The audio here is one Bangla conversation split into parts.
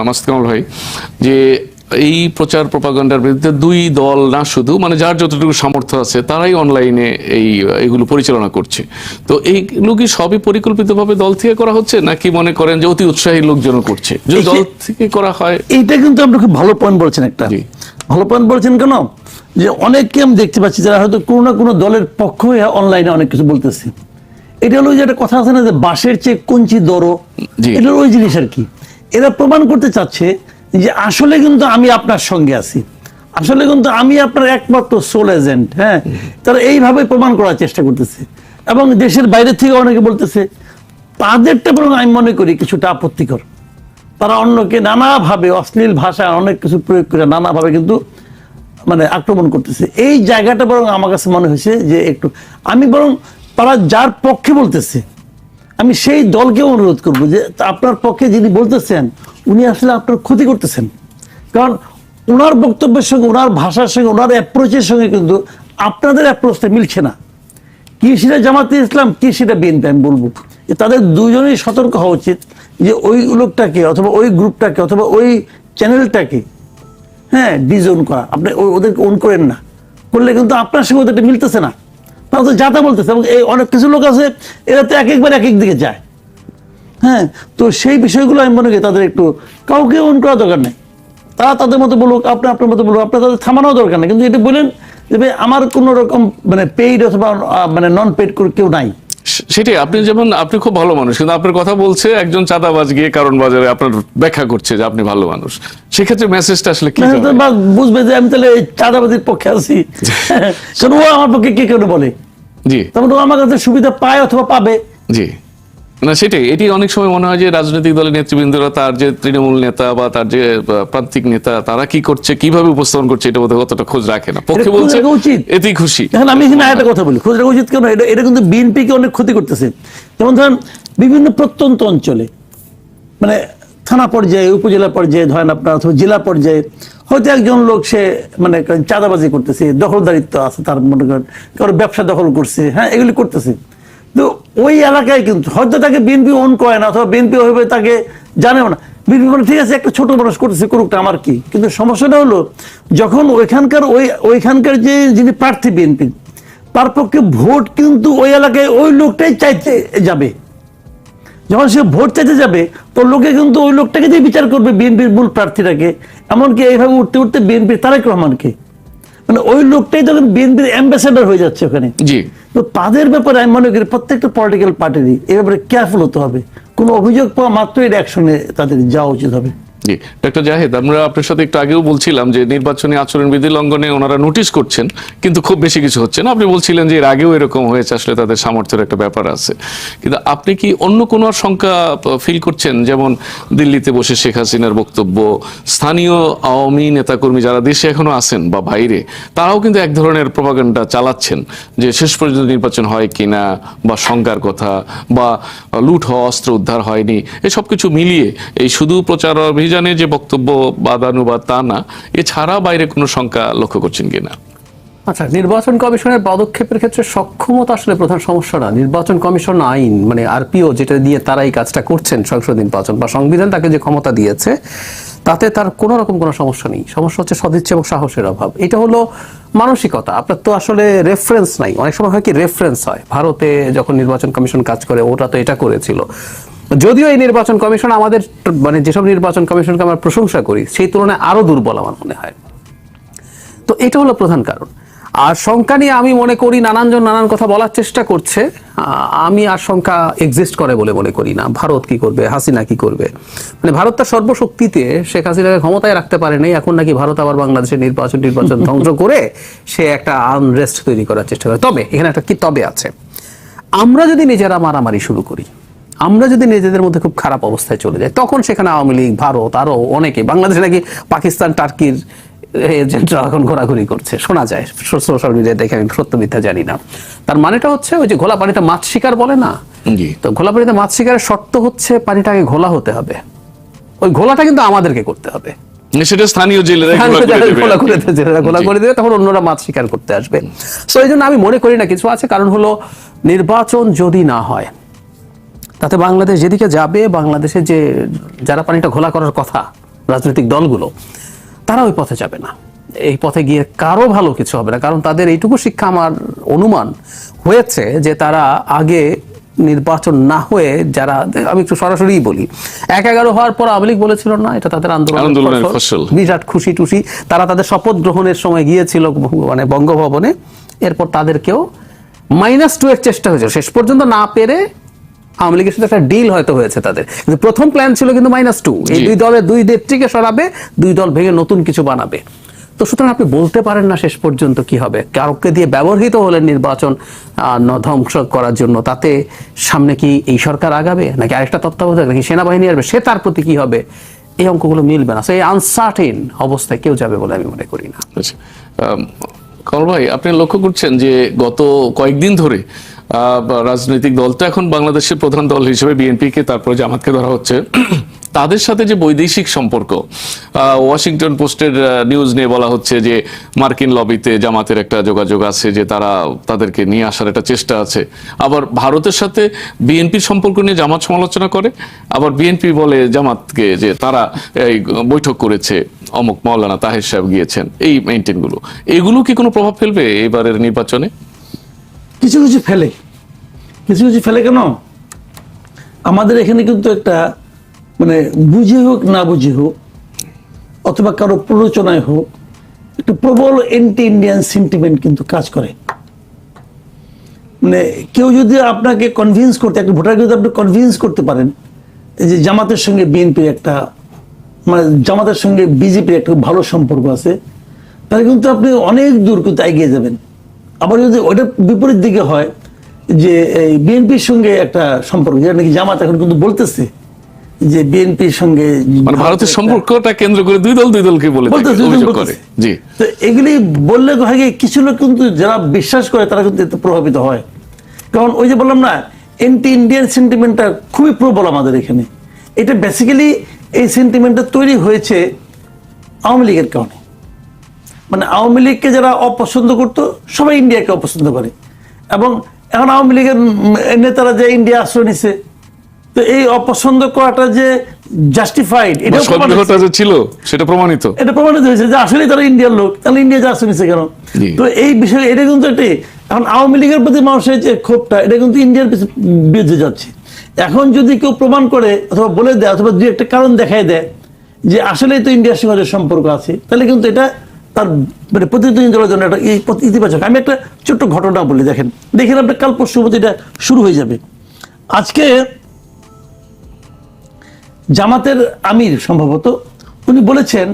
মাসুদ কামাল ভাই, যে এই প্রচার প্রপাগান্ডার বিরুদ্ধে দুই দল না শুধু, মানে যার যতটুকু সামর্থ্য আছে তারাই অনলাইনে এইগুলো পরিচালনা করছে। তো এইগুলো কি সবই পরিকল্পিতভাবে দল থেকে করা হচ্ছে, নাকি মনে করেন যে অতি উৎসাহী লোকজন করছে? যদি দল থেকে করা হয়, এইটা কিন্তু আপনি খুব ভালো পয়েন্ট বলছেন, একটা ভালো পয়েন্ট বলছেন। কেন যে অনেককে আমি দেখতে পাচ্ছি যারা হয়তো কোনো না কোনো দলের পক্ষ হয়ে অনলাইনে অনেক কিছু বলতেছে। এটা হলো যে একটা কথা আছে না, যে বাঁশের চেয়ে কঞ্চি দরো, এটা ওই জিনিস আর কি। এরা প্রমাণ করতে চাচ্ছে যে আসলে কিন্তু আমি আপনার সঙ্গে আছি, আসলে কিন্তু আমি আপনার একমাত্র সোল এজেন্ট। হ্যাঁ, তারা এইভাবে প্রমাণ করার চেষ্টা করতেছে, এবং দেশের বাইরে থেকে অনেকে বলতেছে। তাদেরটা বরং আমি মনে করি কিছুটা আপত্তিকর। তারা অন্যকে নানাভাবে অশ্লীল ভাষা অনেক কিছু প্রয়োগ করে নানাভাবে কিন্তু মানে আক্রমণ করতেছে। এই জায়গাটা বরং আমার কাছে মনে হয়েছে যে একটু, আমি বরং তারা যার পক্ষে বলতেছে আমি সেই দলকে অনুরোধ করব যে আপনার পক্ষে যিনি বলতেছেন উনি আসলে আপনার ক্ষতি করতেছেন। কারণ ওনার বক্তব্যের সঙ্গে, ওনার ভাষার সঙ্গে, ওনার অ্যাপ্রোচের সঙ্গে কিন্তু আপনাদের অ্যাপ্রোচটা মিলছে না। কি সেটা জামাতে ইসলাম, কি সেটা বিএনপি, আমি বলবো যে তাদের দুজনেই সতর্ক হওয়া উচিত যে ওই লোকটাকে অথবা ওই গ্রুপটাকে অথবা ওই চ্যানেলটাকে হ্যাঁ ডিজোন করা। আপনি ওদেরকে অন করেন না, করলে কিন্তু আপনার সঙ্গে ওদেরটা মিলতেছে না, তারা তো যাতা বলতেছে। এবং এই অনেক কিছু লোক আছে এরা তো এক একবার এক এক দিকে যায়। হ্যাঁ, তো সেই বিষয়গুলো আমি মনে করি তাদের একটু কাউকে অন করা দরকার নেই। তারা তাদের মতো বলুক, আপনি আপনার মতো বলুক, আপনার তাদের থামানো দরকার নেই। কিন্তু এটা বলেন যে আমার কোনো রকম মানে পেইড অথবা মানে নন পেইড কেউ নাই। সেটাই, আপনি যেমন আপনি খুব ভালো মানুষ, কিন্তু আপনার কথা বলছে একজন চাঁদাবাজ গিয়ে কারণ বাজারে আপনার ব্যাখ্যা করছে যে আপনি ভালো মানুষ। সেক্ষেত্রে মেসেজটা আসলে কি বুঝবে যে আমি তাহলে চাঁদাবাজির পক্ষে আছি, কারণ ও আমার পক্ষে কে কেউ বলে। জি, তখন ও আমার কাছে সুবিধা পায় অথবা পাবে। জি, না সেটাই। এটি অনেক সময় মনে হয় যে রাজনৈতিক দলের নেতৃবৃন্দরা তার যে তৃণমূল নেতা বা তার যে প্রান্তিক নেতা তারা কি করছে, কিভাবে উপস্থাপন করছে, এটা বোধহয় অতটা খোঁজ রাখে না। পক্ষে বলছে এতেই খুশি। এখন আমি এখানে একটা কথা বলি, খোঁজ রাখা উচিত কেন? এটা কিন্তু বিএনপিকে অনেক ক্ষতি করতেছে। যেমন ধরেন বিভিন্ন প্রত্যন্ত অঞ্চলে, মানে থানা পর্যায়ে, উপজেলা পর্যায়ে, ধরেন আপনার অথবা জেলা পর্যায়ে হয়তো একজন লোক সে মানে চাঁদাবাজি করতেছে, দখলদারিত্ব আছে তার, মনে করেন কারো ব্যবসা দখল করছে, হ্যাঁ এগুলি করতেছে। তো ওই এলাকায় কিন্তু হয়তো তাকে বিএনপি অন করে না, অথবা বিএনপি ওইভাবে তাকে জানেও না। বিএনপি বলে ঠিক আছে একটা ছোট মানুষ করতেছে, করুকটা, আমার কি। কিন্তু সমস্যাটা হলো যখন ওইখানকার যে যিনি প্রার্থী বিএনপি, তার পক্ষে ভোট কিন্তু ওই এলাকায় ওই লোকটাই চাইতে যাবে। যখন সে ভোট চাইতে যাবে তো লোকে কিন্তু ওই লোকটাকে দিয়ে বিচার করবে, বিএনপির মূল প্রার্থীটাকে। এমনকি এইভাবে উঠতে উঠতে বিএনপির তারেক রহমানকে, মানে ওই লোকটাই তখন বিএনপির অ্যাম্বাসেডর হয়ে যাচ্ছে ওখানে। জি, তো তাদের ব্যাপারে আমি মনে করি প্রত্যেকটা পলিটিক্যাল পার্টিরই এ ব্যাপারে কেয়ারফুল হতে হবে। কোনো অভিযোগ পাওয়া মাত্রই এটা অ্যাকশনে তাদের যাওয়া উচিত হবে। জি, ডক্টর জাহেদ, আমরা আপনার সাথে একটু আগেও বলছিলাম যে নির্বাচনী আচরণবিধি লঙ্ঘনে ওনারা নোটিশ করছেন, কিন্তু খুব বেশি কিছু হচ্ছে না। আপনি বলছিলেন যে এর আগেও এরকম হয়েছে, আসলে তাদের সামর্থ্যের একটা ব্যাপার আছে। কিন্তু আপনি কি অন্য কোনো শঙ্কা ফিল করছেন? যেমন দিল্লিতে বসে শেখ হাসিনার বক্তব্য, স্থানীয় আওয়ামী নেতাকর্মী যারা দেশে এখনো আছেন বা বাইরে, তারাও কিন্তু এক ধরনের প্রপাগান্ডা চালাচ্ছেন যে শেষ পর্যন্ত নির্বাচন হয় কিনা, বা শঙ্কার কথা, বা লুট হওয়া অস্ত্র উদ্ধার হয়নি, এসব কিছু মিলিয়ে এই শুধু প্রচার অভিযানে যে বক্তব্য বাদানুবাদ তা না, এছাড়া বাইরে কোনো শঙ্কা লক্ষ্য করছেন কিনা? আচ্ছা, নির্বাচন কমিশনের পদক্ষেপের ক্ষেত্রে সক্ষমতা আসলে প্রধান সমস্যা না। নির্বাচন কমিশন আইন মানে আরপিও যেটা দিয়ে তারা এই কাজটা করছেন, সংসদ নির্বাচন বা সংবিধান তাকে যে ক্ষমতা দিয়েছে তাতে তার কোনো রকম কোনো সমস্যা নেই। সমস্যা হচ্ছে সদিচ্ছা এবং সাহসের অভাব। এটা হলো মানসিকতা। আপনার তো আসলে রেফারেন্স নাই। অনেক সময় হয় কি রেফারেন্স হয়, ভারতে যখন নির্বাচন কমিশন কাজ করে ওটা তো এটা করেছিল। যদিও এই নির্বাচন কমিশন আমাদের মানে যেসব নির্বাচন কমিশনকে আমরা প্রশংসা করি সেই তুলনায় আরো দুর্বল আমার মনে হয়। তো এটা হলো প্রধান কারণ। আর শঙ্কা নিয়ে আমি মনে করি নানানজন নানান কথা বলার চেষ্টা করছে। আমি আর শঙ্কা এক্সিস্ট করে বলে মনে করি না। ভারত কি করবে, হাসিনা কি করবে, মানে ভারত তার সর্বশক্তিতে শেখ হাসিনাকে ক্ষমতায় রাখতে পারে নাই, এখন নাকি ভারত আবার বাংলাদেশের নির্বাচন ধ্বংস করে সে একটা আনরেস্ট তৈরি করার চেষ্টা করে। তবে এখানে একটা কি তবে আছে, আমরা যদি নিজেরা মারামারি শুরু করি, আমরা যদি নিজেদের মধ্যে খুব খারাপ অবস্থায় চলে যাই, তখন সেখানে আওয়ামী লীগ, ভারত, আরো অনেকে, বাংলাদেশে নাকি পাকিস্তান টার্কির এজেন্টরা এখন ঘোরাঘুরি করছে শোনা যায় সোশ্যাল মিডিয়ায়, দেখে আমি সত্য মিথ্যা জানি না। তার মানেটা হচ্ছে ওই যে ঘোলা পানিতে মাছ শিকার বলে না, তো ঘোলা পানিতে মাছ শিকারের শর্ত হচ্ছে পানিটাকে ঘোলা হতে হবে। ওই ঘোলাটা কিন্তু আমাদেরকে করতে হবে, সেটা স্থানীয় জেলেরা ঘোলা করে দেবে, তখন অন্যরা মাছ শিকার করতে আসবে। সো এই জন্য আমি মনে করি না কিছু আছে। কারণ হলো নির্বাচন যদি না হয় তাতে বাংলাদেশ যেদিকে যাবে, বাংলাদেশে যে যারা পানিটা ঘোলা করার কথা রাজনৈতিক দলগুলো, তারা ওই পথে যাবে না। এই পথে গিয়ে কারো ভালো কিছু হবে না, কারণ তাদের এইটুকু শিক্ষা আমার অনুমান হয়েছে যে তারা আগে নির্বাচন না হয়ে, যারা, আমি একটু সরাসরি বলি, 1/11 হওয়ার পর আওয়ামী লীগ বলেছিল না এটা তাদের আন্দোলনের আন্দোলনের ফসল। ফসল, বিরাট খুশি টুশি, তারা তাদের শপথ গ্রহণের সময় গিয়েছিল মানে বঙ্গভবনে, এরপর তাদেরকেও -2 এর চেষ্টা হয়েছে, শেষ পর্যন্ত না পেরে আওয়ামী লীগের সাথে একটা ডিল হয়তো হয়েছে তাদের, কিন্তু প্রথম প্ল্যান ছিল কিন্তু -2, এই দুই দলের দুই নেত্রীকে সরাবে, দুই দল ভেঙে নতুন কিছু বানাবে। তো সুতরাং আপনি বলতে পারেন না শেষ পর্যন্ত কি হবে। কাউকে দিয়ে ব্যবহৃত হলেন নির্বাচন ধ্বংস করার জন্য, তাতে সামনে কি এই সরকার আগাবে নাকি আরেকটা তত্ত্বাবধায়ক নাকি সেনাবাহিনী আসবে, সে তার প্রতি কি হবে, এই অঙ্কগুলো মিলবে না। এই আনসার্টেন অবস্থায় কেউ যাবে বলে আমি মনে করি না। আচ্ছা, কমল ভাই, আপনি লক্ষ্য করছেন যে গত কয়েকদিন ধরে রাজনৈতিক দলটা এখন বাংলাদেশের প্রধান দল হিসেবে বিএনপিকে, তারপরে জামাতকে ধরা হচ্ছে, তাদের সাথে যে বৈদেশিক সম্পর্ক, ওয়াশিংটন পোস্টের নিউজ নিয়ে বলা হচ্ছে যে মার্কিন লবিতে জামাতের একটা যোগাযোগ আছে, যে তারা তাদেরকে নিয়ে আসার একটা চেষ্টা আছে। আবার ভারতের সাথে বিএনপির সম্পর্ক নিয়ে জামাত সমালোচনা করে, আবার বিএনপি বলে জামাতকে যে তারা এই বৈঠক করেছে, অমুক মাওলানা তাহের সাহেব গিয়েছেন, এই মেইনটেইন গুলো, এগুলো কি কোনো প্রভাব ফেলবে এবারের নির্বাচনে? কিছু কিছু ফেলে, কিছু কিছু ফেলে। কেন? আমাদের এখানে কিন্তু একটা মানে বুঝে হোক না বুঝে হোক, অথবা কারো প্ররোচনায় হোক, একটু প্রবল এন্টি ইন্ডিয়ান সেন্টিমেন্ট কিন্তু কাজ করে। মানে কেউ যদি আপনাকে কনভিন্স করতে, একটা ভোটারকে যদি আপনি কনভিন্স করতে পারেন এই যে জামাতের সঙ্গে বিএনপির একটা, মানে জামাতের সঙ্গে বিজেপির একটা ভালো সম্পর্ক আছে, তাহলে কিন্তু আপনি অনেক দূর কিন্তু এগিয়ে যাবেন। আবার যদি ওইটা বিপরীত দিকে হয় যে এই বিএনপির সঙ্গে একটা সম্পর্ক, যেটা নাকি জামাত এখন কিন্তু বলতেছে যে বিএনপির সঙ্গে মানে ভারতের সম্পর্কটা কেন্দ্র করে দুই দলকে বলে বলতেছে, অভিযোগ করে। বলতেছে। জি, তো এগুলি বললে হয় কি, কিছু লোক কিন্তু যারা বিশ্বাস করে তারা কিন্তু এতে প্রভাবিত হয়। কারণ ওই যে বললাম না, এন্টি ইন্ডিয়ান সেন্টিমেন্টটা খুবই প্রবল আমাদের এখানে। এটা বেসিক্যালি এই সেন্টিমেন্টটা তৈরি হয়েছে আওয়ামী লীগের কারণে। মানে আওয়ামী লীগকে যারা অপছন্দ করতো, সবাই ইন্ডিয়াকে অপছন্দ করে, এবং এখন আওয়ামী লীগের নেতারা যে ইন্ডিয়া আশ্রয় নিছে, তো এই অপছন্দ করাটা যে জাস্টিফাইড, এটা সন্দেহটা যে ছিল সেটা প্রমাণিত, এটা প্রমাণিত হয়েছে যে আসলে তারা ইন্ডিয়ার লোক, তাহলে ইন্ডিয়া যে আশ্রয় নিছে কেন? জি। তো এই বিষয়ে এটা কিন্তু একটি, এখন আওয়ামী লীগের প্রতি মানুষের যে ক্ষোভটা, এটা কিন্তু ইন্ডিয়ার বিরুদ্ধে যাচ্ছে। এখন যদি কেউ প্রমাণ করে অথবা বলে দেয় অথবা দুই একটা কারণ দেখায় দেয় যে আসলেই তো ইন্ডিয়ার সঙ্গে যে সম্পর্ক আছে, তাহলে কিন্তু এটা তার মানে প্রতিদ্বন্দ্বী দলের জন্য একটা ইতিবাচক। আমি একটা ছোট্ট ঘটনা বলি, দেখেন আপনার কাল পরশু মধ্যে এটা শুরু হয়ে যাবে। আজকে জামাতের আমির সম্ভবত উনি বলেছেন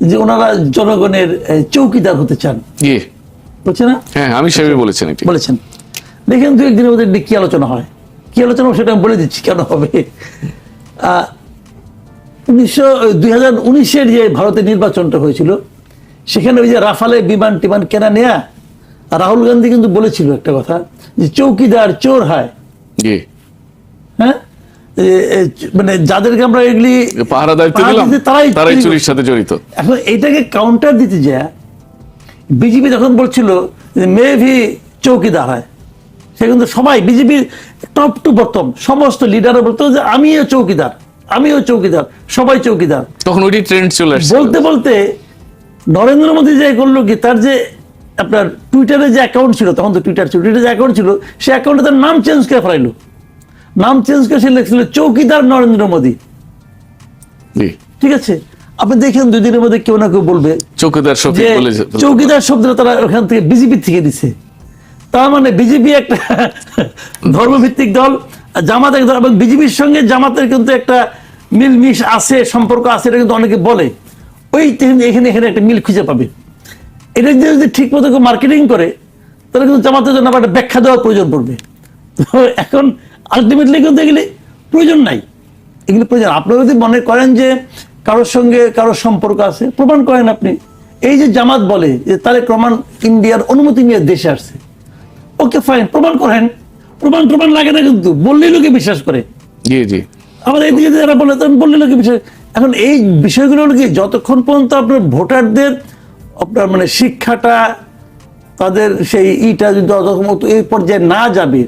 যে ওনারা জনগণের চৌকিদার হতে চান, জি, বলছে না? হ্যাঁ, আমি সেভাবে বলেছেন এটি। বলেছেন। দেখেন দু একদিনের মধ্যে কি আলোচনা হয়, কি আলোচনা সেটা আমি বলে দিচ্ছি কেন হবে। 2019-এর যে ভারতের নির্বাচনটা হয়েছিল, সেখানে ওই যে রাফালে বিমান টিমান কেনা নেয়া, রাহুল গান্ধী কিন্তু বলেছিল একটা কথা যে চৌকিদার চোর হয়। জি, হ্যাঁ, মানে যাদেরকে আমরা এগুলি পাহারা দায়িত্ব দিলাম, তারাই চুরির সাথে জড়িত। এখন এইটাকে কাউন্টার দিতে যায় বিজেপি যখন বলছিল যে মে ভি চৌকিদার হয়, সে কিন্তু সবাই বিজেপির টপ টু বটম সমস্ত লিডাররা বলতো যে আমিও চৌকিদার, সবাই চৌকিদার। তখন ওইটি ট্রেন্ড চলে আসছে। বলতে বলতে নরেন্দ্র মোদী যে করলো কি, তার যে আপনার টুইটারে যে অ্যাকাউন্ট ছিল, তখন তো টুইটারে যে অ্যাকাউন্ট ছিল, সে অ্যাকাউন্টে তার নাম চেঞ্জ করে ফেলাইলো। নাম চেঞ্জ করে সে লিখছিল চৌকিদার নরেন্দ্র মোদী। জি, ঠিক আছে, আপনি দেখেন 2 দিনের মধ্যে কেউ না কেউ বলবে চৌকিদার শব্দ যে বলে চৌকিদার শব্দটা তারা ওখান থেকে বিজেপি থেকে দিছে। তার মানে বিজেপি একটা ধর্মভিত্তিক দল, জামাত এক দল, এবং বিজেপির সঙ্গে জামাতের কিন্তু একটা মিলমিশ আছে, সম্পর্ক আছে, এটা কিন্তু অনেকে বলে। ওই এখানে একটা মিল খুঁজে পাবে। এটা যদি ঠিক মতো মার্কেটিং করে, তাহলে কিন্তু জামাতের জন্য আবার একটা ব্যাখ্যা দেওয়ার প্রয়োজন পড়বে। তো এখন আলটিমেটলি কিন্তু এগুলি প্রয়োজন নাই, এগুলি প্রয়োজন। আপনারা যদি মনে করেন যে কারোর সঙ্গে কারোর সম্পর্ক আছে, প্রমাণ করেন আপনি। এই যে জামাত বলে যে তারেক রহমান ইন্ডিয়ার অনুমতি নিয়ে দেশে আসছে, ওকে ফাইন, প্রমাণ করেন। প্রমাণ লাগে না, কিন্তু বললেই লোকে বিশ্বাস করে। জি, জি, আমাদের এইদিকে যারা বলে বললে লোকে বিশ্বাস। এখন এই বিষয়গুলো হলো কি, যতক্ষণ পর্যন্ত আপনার ভোটারদের আপনার মানে শিক্ষাটা, তাদের সেই যদি এই পর্যায়ে না যাবে,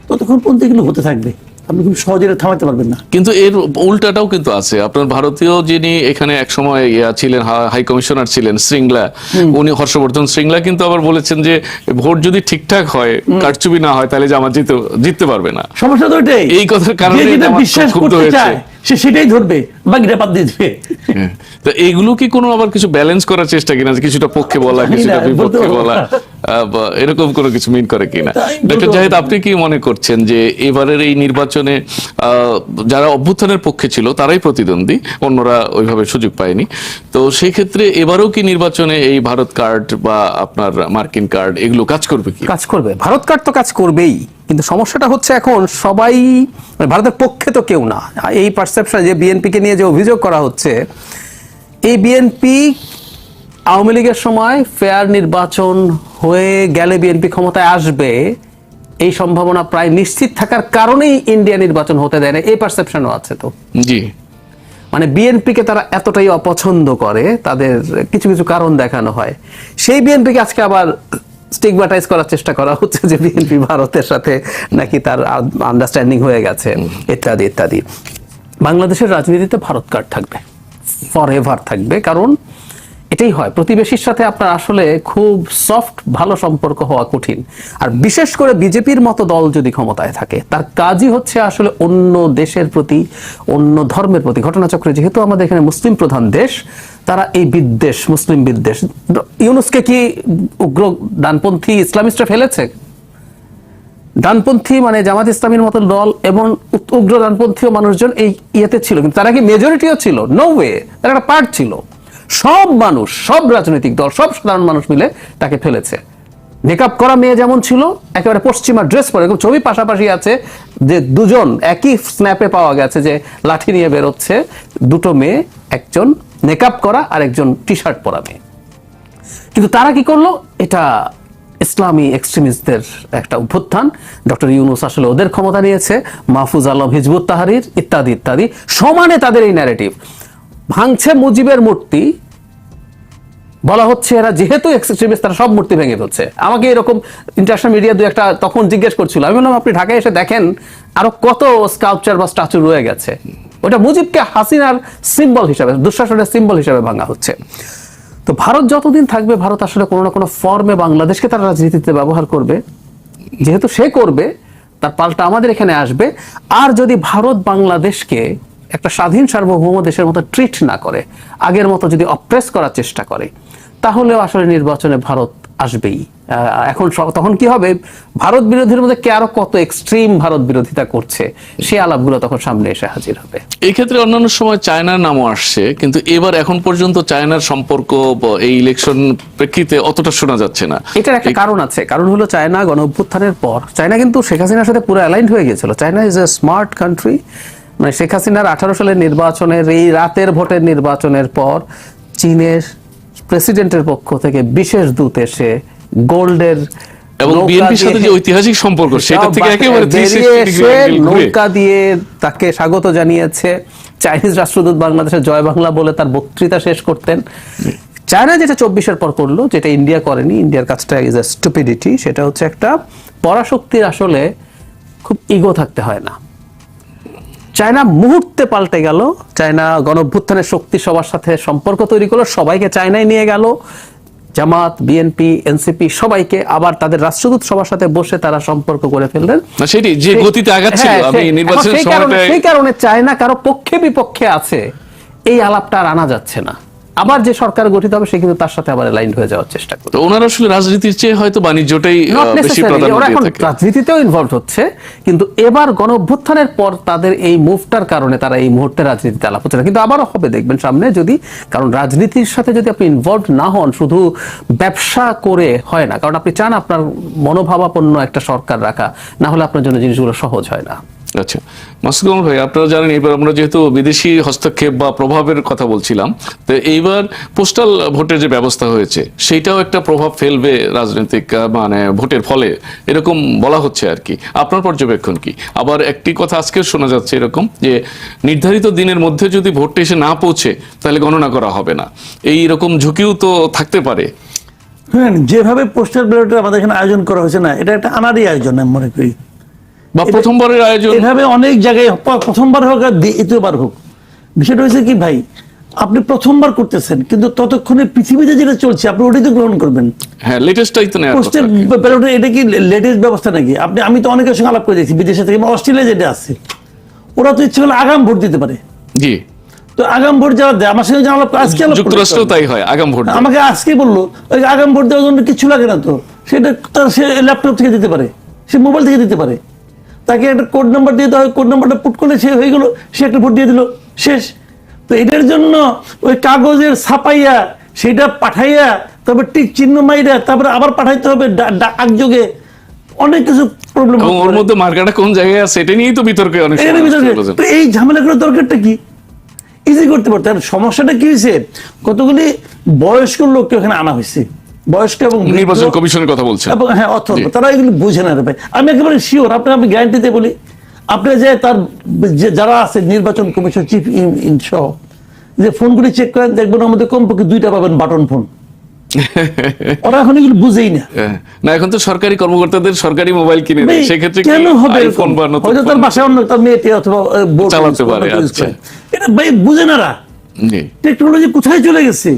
ততক্ষণ পর্যন্ত এগুলো হতে থাকবে। আপনি খুব সহজে এটা থামাতে পারবেন না। কিন্তু এর উল্টাটাও কিন্তু আছে। আপনার ভারতীয় যিনি এখানে একসময় ছিলেন, হাই কমিশনার ছিলেন শ্রীংলা, উনি হর্ষবর্ধন শ্রীংলা কিন্তু আবার বলেছেন যে ভোট যদি ঠিকঠাক হয়, কারচুপি না হয়, তাহলে জামাত জিততে পারবে না। সমস্যা তো এটাই, এই কথার কারণে যে যেটা জামাত বিশ্বাস খুব ক্ষুব্ধ করতে হয়েছে। চায় সে সেটাই ধরবে, বাকিটা বাদ দিয়ে দিবে। তো এইগুলো কি কোনো আবার কিছু ব্যালেন্স করার চেষ্টা কিনা, যে কিছুটা পক্ষে বলা, জানি কিছুটা না, বিপক্ষে বলতে বলা, বা এরকম কোনো কিছু মিন করে কিনা? তাই ডক্টর বলতে জাহিদ, হবে। আপনি কি মনে করছেন যে এবারের এই নির্বাচনে যারা অভ্যুত্থানের পক্ষে ছিল তারাই প্রতিদ্বন্দ্বী, অন্যরা ওইভাবে সুযোগ পায়নি, তো সেই ক্ষেত্রে এবারও কি নির্বাচনে এই ভারত কার্ড বা আপনার মার্কিন কার্ড এগুলো কাজ করবে কি? কাজ করবে, ভারত কার্ড তো কাজ করবেই, কিন্তু সমস্যাটা হচ্ছে এখন সবাই মানে ভারতের পক্ষে তো কেউ না। এই পারসেপশন যে বিএনপিকে নিয়ে যে অভিযোগ করা হচ্ছে, এই বিএনপি আওয়ামী লীগের সময় ফেয়ার নির্বাচন হয়ে গেলে বিএনপি ক্ষমতায় আসবে, এই সম্ভাবনা প্রায় নিশ্চিত থাকার কারণেই ইন্ডিয়া নির্বাচন হতে দেয় না, এই পারসেপশনও আছে। তো জি, মানে বিএনপিকে তারা এতটাই অপছন্দ করে, তাদের কিছু কিছু কারণ দেখানো হয়, সেই বিএনপিকে আজকে আবার স্টিগমাটাইজ করার চেষ্টা করা হচ্ছে যে বিএনপি ভারতের সাথে নাকি তার আন্ডারস্ট্যান্ডিং হয়ে গেছে ইত্যাদি ইত্যাদি। বাংলাদেশের রাজনীতিতে ভারত কার্ড থাকবে, ফর এভার থাকবে, কারণ এটাই হয়, প্রতিবেশীর সাথে আপনার আসলে খুব সফট ভালো সম্পর্ক হওয়া কঠিন। আর বিশেষ করে বিজেপির মতো দল যদি ক্ষমতায় থাকে, তার কাজই হচ্ছে আসলে অন্য দেশের প্রতি, অন্য ধর্মের প্রতি, ঘটনাচক্রে যেহেতু আমাদের এখানে মুসলিম প্রধান দেশ, তারা এই বিদ্বেষ, মুসলিম বিদ্বেষ, ইউনুসকে কি উগ্র ডানপন্থী ইসলামিস্টরা ফেলেছে? ডানপন্থী মানে জামাত ইসলামীর মতো দল এবং উগ্র ডানপন্থীও মানুষজন এই ইয়েতে ছিল, কিন্তু তারা কি মেজরিটিও ছিল? নো ওয়ে, তারা একটা পার্ট ছিল। সব মানুষ, সব রাজনৈতিক দল, সব সাধারণ মানুষ মিলে তাকে ফেলেছে। মেকআপ করা মেয়ে যেমন ছিল, একেবারে পশ্চিমা ড্রেস পরে, এরকম ছবি পাশাপাশি আছে যে দুজন একই স্ন্যাপে পাওয়া গেছে যে লাঠি নিয়ে বেরোচ্ছে, দুটো মেয়ে, একজন মেকআপ করা আর একজন টি শার্ট পরা মেয়ে। কিন্তু তারা কি করলো? এটা ইসলামী এক্সট্রিমিস্টদের একটা অভ্যুত্থান, ডক্টর ইউনুস আসলে ওদের ক্ষমতা নিয়েছে, মাহফুজ আলম হিজবুত তাহরির ইত্যাদি ইত্যাদি, সমানে তাদের এই ন্যারেটিভ ভাঙছে। মুজিবের মূর্তি বলা হচ্ছে এরা যেহেতু এক্সট্রিমিস্ট, তারা সব মূর্তি ভেঙে ফেলছে। আমাকে এরকম ইন্টারন্যাশনাল মিডিয়া দু একটা তখন জিজ্ঞেস করছিল, আমি বললাম আপনি ঢাকায় এসে দেখেন আরো কত স্কাল্পচার বা স্ট্যাচু রয়ে গেছে, ওটা মুজিবকে হাসিনার সিম্বল হিসাবে, দুঃশাসনের সিম্বল হিসাবে ভাঙা হচ্ছে। তো ভারত যতদিন থাকবে, ভারত আসলে কোনো না কোনো ফর্মে বাংলাদেশকে তার রাজনীতিতে ব্যবহার করবে, যেহেতু সে করবে তার পাল্টা আমাদের এখানে আসবে। আর যদি ভারত বাংলাদেশকে একটা স্বাধীন সার্বভৌম দেশের মতো ট্রিট না করে, আগের মতো যদি অপ্রেস করার চেষ্টা করে, তাহলেও আসলে নির্বাচনে ভারত আসবেই। এখন তখন কি হবে, ভারত বিরোধীর মধ্যে কে আরো কত এক্সট্রিম ভারত বিরোধিতা করছে, সে আলাপগুলো তখন সামনে এসে হাজির হবে। এই ক্ষেত্রে অন্যান্য সময় চায়নার নামও আসছে, কিন্তু এবার এখন পর্যন্ত চায়নার সম্পর্ক এই ইলেকশন প্রেক্ষিতে অতটা শোনা যাচ্ছে না। এটার একটা কারণ আছে, কারণ হলো চায়না গণ অভ্যুত্থানের পর চায়না কিন্তু শেখ হাসিনার সাথে পুরো অ্যালাইন্ড হয়ে গেছিল। China is a smart country. মানে শেখ হাসিনার 18 সালের নির্বাচনের, এই রাতের ভোটের নির্বাচনের পর চীনের প্রেসিডেন্টের পক্ষ থেকে বিশেষ দূত এসে গোল্ডের এবং বিএনপির সাথে যে ঐতিহাসিক সম্পর্ক, সেটা থেকে একেবারে 360 ডিগ্রি নৌকা দিয়ে তাকে স্বাগত জানিয়েছে। চাইনিজ রাষ্ট্রদূত বাংলাদেশে জয় বাংলা বলে তার বক্তৃতা শেষ করতেন। চায়না যেটা 24-এর পর করলো, যেটা ইন্ডিয়া করেনি, ইন্ডিয়ার কাজটা ইজ এ স্টুপিডিটি, সেটা হচ্ছে একটা পরাশক্তির আসলে খুব ইগো থাকতে হয় না। চায়না মুহূর্তে পাল্টে গেল, চায়না গণঅভ্যুত্থানের শক্তি সবার সাথে সম্পর্ক তৈরি করলো, সবাইকে চায়নায় নিয়ে গেল, জামাত, বিএনপি, এনসিপি সবাইকে, আবার তাদের রাষ্ট্রদূত সবার সাথে বসে তারা সম্পর্ক করে ফেললেন। না, সেটি যে গতিতে আগাচ্ছিল আমি নির্বাচনের সময়টা, সেই কারণে চায়না কারো পক্ষে বিপক্ষে আছে এই আলাপটা আর আনা যাচ্ছে না। আবার যে সরকার গঠিত হবে সে কিন্তু তার সাথে আবার অ্যালাইন্ড হয়ে যাওয়ার চেষ্টা করবে। তো ওনারা আসলে রাজনীতির চেয়ে হয়তো বাণিজ্যটাই Not বেশি necessarily, প্রাধান্য ওরা দিয়ে এখন থাকে। রাজনীতিতেও ইনভলভ হচ্ছে, কিন্তু এবার গণ অভ্যুত্থানের পর তাদের এই মুভটার কারণে তারা এই মুহূর্তে রাজনীতিতে আলাপ হচ্ছে না, কিন্তু আবারও হবে দেখবেন সামনে যদি, কারণ রাজনীতির সাথে যদি আপনি ইনভলভ না হন, শুধু ব্যবসা করে হয় না, কারণ আপনি চান আপনার মনোভাবাপন্ন একটা সরকার রাখা, না হলে আপনার জন্য জিনিসগুলো সহজ হয় না। আচ্ছা, মাসুদ কামাল ভাই, আপনারা জানেন এবার আমরা যেহেতু বিদেশি হস্তক্ষেপ বা প্রভাবের কথা বলছিলাম, তো এইবার পোস্টাল ভোটের যে ব্যবস্থা হয়েছে সেইটাও একটা প্রভাব ফেলবে রাজনৈতিক মানে ভোটের ফলে, এরকম বলা হচ্ছে আর কি। আপনার পর্যবেক্ষণ কি? আবার একটি কথা আজকে শোনা যাচ্ছে এরকম যে নির্ধারিত দিনের মধ্যে যদি ভোটটা এসে না পৌঁছে তাহলে গণনা করা হবে না, এই রকম ঝুঁকিও তো থাকতে পারে। হ্যাঁ, যেভাবে পোস্টাল ব্যালটের আমাদের এখানে আয়োজন করা হয়েছে না, এটা একটা আনারই আয়োজন আমি মনে করি। বা প্রথমবারের আয়োজন এভাবে অনেক জায়গায় প্রথমবার হোক আর দ্বিতীয়বার হোক, বিষয়টা হয়েছে কি ভাই, আপনি প্রথমবার করতেছেন কিন্তু ততক্ষণে পৃথিবীতে যেটা চলছে আপনি ওটাই তো গ্রহণ করবেন। হ্যাঁ, লেটেস্টটাই তো নেওয়ার কথা। পোস্টের ব্যালটে এটা কি লেটেস্ট ব্যবস্থা নাকি? আমি তো অনেকের সঙ্গে আলাপ করে দেখছি বিদেশে থেকে, অস্ট্রেলিয়া যেটা আছে, ওরা তো ইচ্ছে করলে আগাম ভোট দিতে পারে। জি, তো আগাম ভোট যাওয়া দেয়, আমার সঙ্গে আলাপ আজকে আলাপ করলাম। যুক্তরাষ্ট্রেও তাই হয়, আগাম ভোট দেয়। আমাকে আজকে বললো ওই আগাম ভোট দেওয়ার জন্য কিছু লাগে না, তো সেটা তার সে ল্যাপটপ থেকে দিতে পারে, সে মোবাইল থেকে দিতে পারে, তাকে একটা কোড নাম্বার দিয়ে দেওয়া হয়, কোড নাম্বারটা পুট করলে সে হয়ে গেল, সে একটা ভোট দিয়ে দিল, শেষ। তো এটার জন্য ওই কাগজের ছাপাইয়া সেটা পাঠাইয়া তারপর টিক চিহ্ন মাইরা তারপরে আবার পাঠাইতে হবে ডাকযোগে, অনেক কিছু প্রবলেম। এবং ওর মধ্যে মার্কাটা কোন জায়গায় আছে এটা নিয়েই তো বিতর্কে অনেক সময় আসছে। তো এই ঝামেলা করার দরকারটা কি? ইজি করতে পারতো। আর সমস্যাটা কি হয়েছে, কতগুলি বয়স্ক লোককে ওখানে আনা হয়েছে, বয়স্ক এবং নির্বাচন কমিশনের কথা বলছেন। এবং হ্যাঁ অথবা তারা এগুলো বুঝে না রে ভাই। আমি একেবারে শিওর, আমি গ্যারান্টিতে বলি, আপনি যে তার যারা আছে নির্বাচন কমিশন চিফ ইন সহ যে ফোনগুলি চেক করেন, দেখবেন আমাদের কমপক্ষে 2টা পাবেন বাটন ফোন। ওরা এখন এগুলো বুঝেই না। না, এখন তো সরকারি কর্মকর্তাদের সরকারি মোবাইল কিনে দেয়, সেক্ষেত্রে কেন হবে আইফোন বা নতুন হয়তো তার বাসায় অন্য তার মেয়েটি অথবা বোর্ড চালাতে পারে। আচ্ছা, এটা ভাই বুঝে না। জি, টেকনোলজি কোথায় চলে গেছে,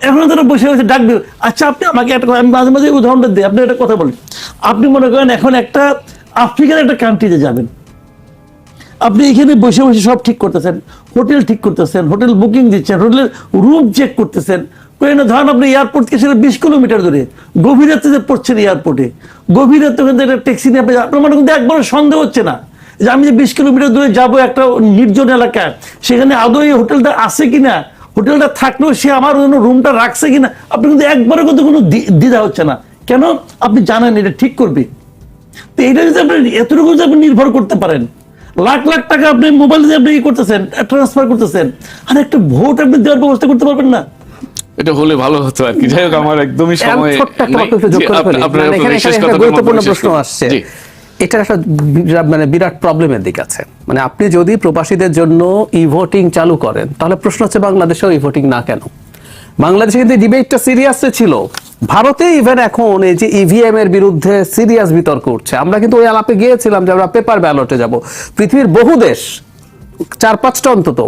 এখন তারা বসে বসে ডাকবে। আচ্ছা আপনি আমাকে একটা, আমি মাঝে মাঝে উদাহরণটা দিই, আপনি একটা কথা বলেন। আপনি মনে করেন এখন একটা আফ্রিকার একটা কান্ট্রিতে যাবেন, আপনি এখানে বসে বসে সব ঠিক করতেছেন, হোটেল ঠিক করতেছেন, হোটেল বুকিং দিচ্ছেন, হোটেলের রুম চেক করতেছেন। ধরেন আপনি এয়ারপোর্ট থেকে সেটা 20 কিলোমিটার দূরে, গভীর রাতে যে পড়ছেন এয়ারপোর্টে, গভীর রাতে ওখান থেকে একটা ট্যাক্সি নিয়ে আপনার মনে কিন্তু একবারও সন্দেহ হচ্ছে না যে আমি যে 20 কিলোমিটার দূরে যাবো একটা নির্জন এলাকায়, সেখানে আদৌ এই হোটেলটা আছে কিনা, হোটেলটা থাকলেও সে আমার জন্য রুমটা রাখছে কিনা, আপনি কিন্তু একবারও কিন্তু কোনো দ্বিধা হচ্ছে না। কেন? আপনি জানেন এটা ঠিক করবে। তো এটা যদি আপনি এতটুকু যদি আপনি নির্ভর করতে পারেন, লাখ লাখ টাকা আপনি মোবাইল দিয়ে আপনি করতেছেন, ট্রান্সফার করতেছেন, আর একটা ভোট আপনি দেওয়ার ব্যবস্থা করতে পারবেন না। এটা হলে ভালো হতো আর কি। যাই হোক, আমার একদমই সময় ছোট্ট একটা বাক্য একটু যোগ করে ফেলি। এখানে একটা গুরুত্বপূর্ণ প্রশ্ন আসছে, এটা একটা বিরাট প্রবলেমের দিক আছে। আপনি যদি প্রবাসীদের জন্য ই ভোটিং চালু করেন, তাহলে প্রশ্ন হচ্ছে বাংলাদেশেও ই ভোটিং না কেন? বাংলাদেশে কিন্তু ডিবেটটা সিরিয়াস ছিল, ভারতে ইভেন এখন এই যে ইভিএম এর বিরুদ্ধে সিরিয়াস বিতর্ক উঠছে। আমরা কিন্তু ওই আলাপে গিয়েছিলাম যে আমরা পেপার ব্যালটে যাব। পৃথিবীর বহু দেশ, 4-5টা অন্তত,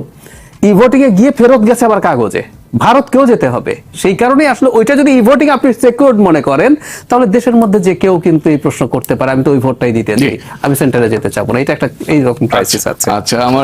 ই ভোটিং এ গিয়ে ফেরত গেছে আবার কাগজে। ভারতকেও যেতে হবে। সেই কারণে আসলে ওইটা যদি ই ভোটিং আপনি সিকিউরড মনে করেন, তাহলে দেশের মধ্যে যে কেউ কিন্তু এই প্রশ্ন করতে পারে, আমি তো ওই ভোটটাই দিতে চাই, আমি সেন্টারে যেতে চাবো না। এটা একটা এইরকম ক্রাইসিস আছে। আচ্ছা, আমার